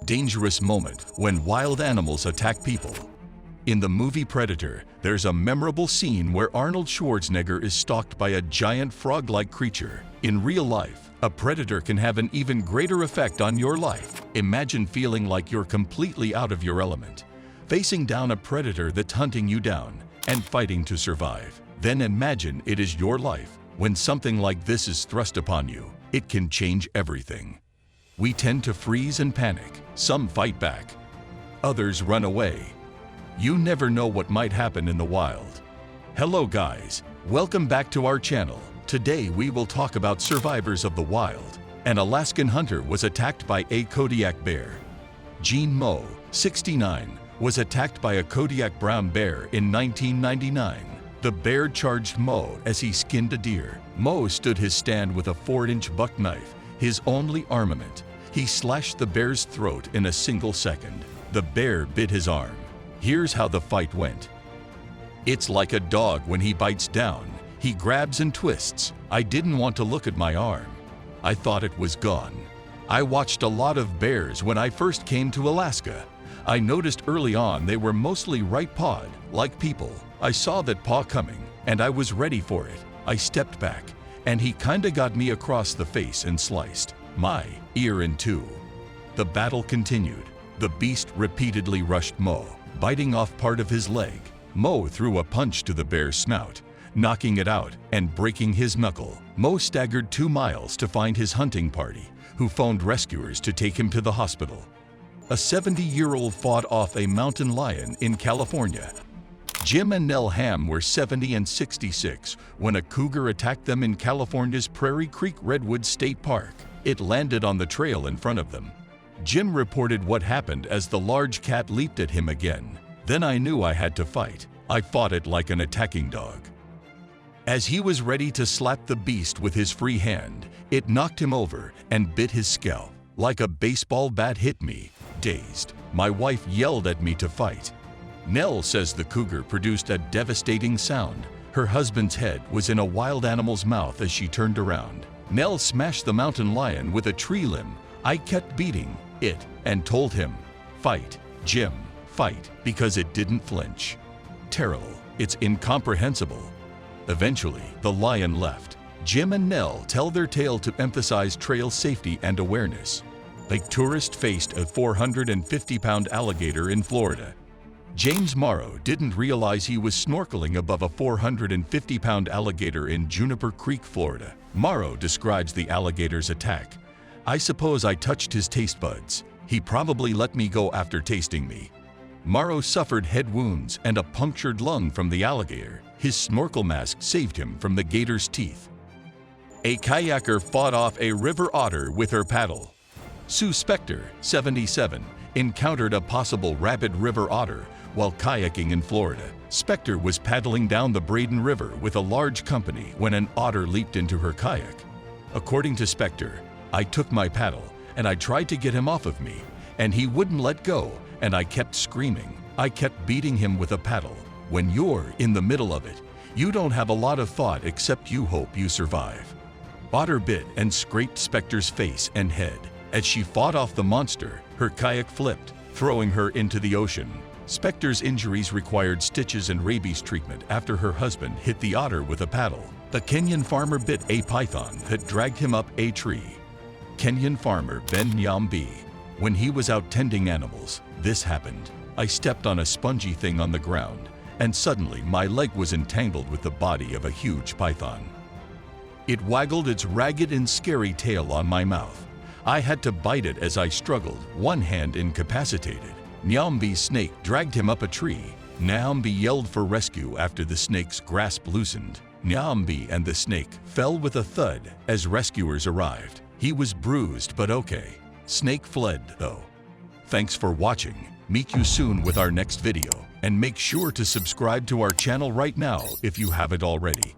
Dangerous moment when wild animals attack people. In the movie Predator, there's a memorable scene where Arnold Schwarzenegger is stalked by a giant frog-like creature. In real life, a predator can have an even greater effect on your life. Imagine feeling like you're completely out of your element, facing down a predator that's hunting you down and fighting to survive. Then imagine it is your life. When something like this is thrust upon you, it can change everything. We tend to freeze and panic. Some fight back. Others run away. You never know what might happen in the wild. Hello guys, welcome back to our channel. Today we will talk about survivors of the wild. An Alaskan hunter was attacked by a Kodiak bear. Gene Moe, 69, was attacked by a Kodiak brown bear in 1999. The bear charged Moe as he skinned a deer. Moe stood his stand with a 4-inch buck knife, his only armament. He slashed the bear's throat in a single second. The bear bit his arm. Here's how the fight went. It's like a dog when he bites down. He grabs and twists. I didn't want to look at my arm. I thought it was gone. I watched a lot of bears when I first came to Alaska. I noticed early on they were mostly right-pawed, like people. I saw that paw coming, and I was ready for it. I stepped back, and he kinda got me across the face and sliced my ear in two. The battle continued. The beast repeatedly rushed Moe, biting off part of his leg. Moe threw a punch to the bear's snout, knocking it out and breaking his knuckle. Moe staggered 2 miles to find his hunting party, who phoned rescuers to take him to the hospital. A 70-year-old fought off a mountain lion in California. Jim and Nell Ham were 70 and 66 when a cougar attacked them in California's Prairie Creek Redwood State Park. It landed on the trail in front of them. Jim reported what happened as the large cat leaped at him again. Then I knew I had to fight. I fought it like an attacking dog. As he was ready to slap the beast with his free hand, it knocked him over and bit his scalp. Like a baseball bat hit me. Dazed, my wife yelled at me to fight. Nell says the cougar produced a devastating sound. Her husband's head was in a wild animal's mouth as she turned around. Nell smashed the mountain lion with a tree limb. I kept beating it and told him, "Fight, Jim, fight," because it didn't flinch. Terrible, it's incomprehensible. Eventually, the lion left. Jim and Nell tell their tale to emphasize trail safety and awareness. A tourist faced a 450-pound alligator in Florida. James Morrow didn't realize he was snorkeling above a 450-pound alligator in Juniper Creek, Florida. Morrow describes the alligator's attack. "I suppose I touched his taste buds. He probably let me go after tasting me." Morrow suffered head wounds and a punctured lung from the alligator. His snorkel mask saved him from the gator's teeth. A kayaker fought off a river otter with her paddle. Sue Spector, 77, encountered a possible rabid river otter while kayaking in Florida. Spector was paddling down the Braden River with a large company when an otter leaped into her kayak. According to Spector, "I took my paddle and I tried to get him off of me, and he wouldn't let go, and I kept screaming. I kept beating him with a paddle. When you're in the middle of it, you don't have a lot of thought except you hope you survive." Otter bit and scraped Spector's face and head. As she fought off the monster, her kayak flipped, throwing her into the ocean. Spector's injuries required stitches and rabies treatment after her husband hit the otter with a paddle. The Kenyan farmer bit a python that dragged him up a tree. Kenyan farmer Ben Nyambi. "When he was out tending animals, this happened. I stepped on a spongy thing on the ground, and suddenly my leg was entangled with the body of a huge python. It waggled its ragged and scary tail on my mouth. I had to bite it as I struggled, one hand incapacitated. Nyambi's snake dragged him up a tree. Nyambi yelled for rescue after the snake's grasp loosened. Nyambi and the snake fell with a thud as rescuers arrived. He was bruised but okay. Snake fled though. Thanks for watching. Meet you soon with our next video. And make sure to subscribe to our channel right now if you haven't already.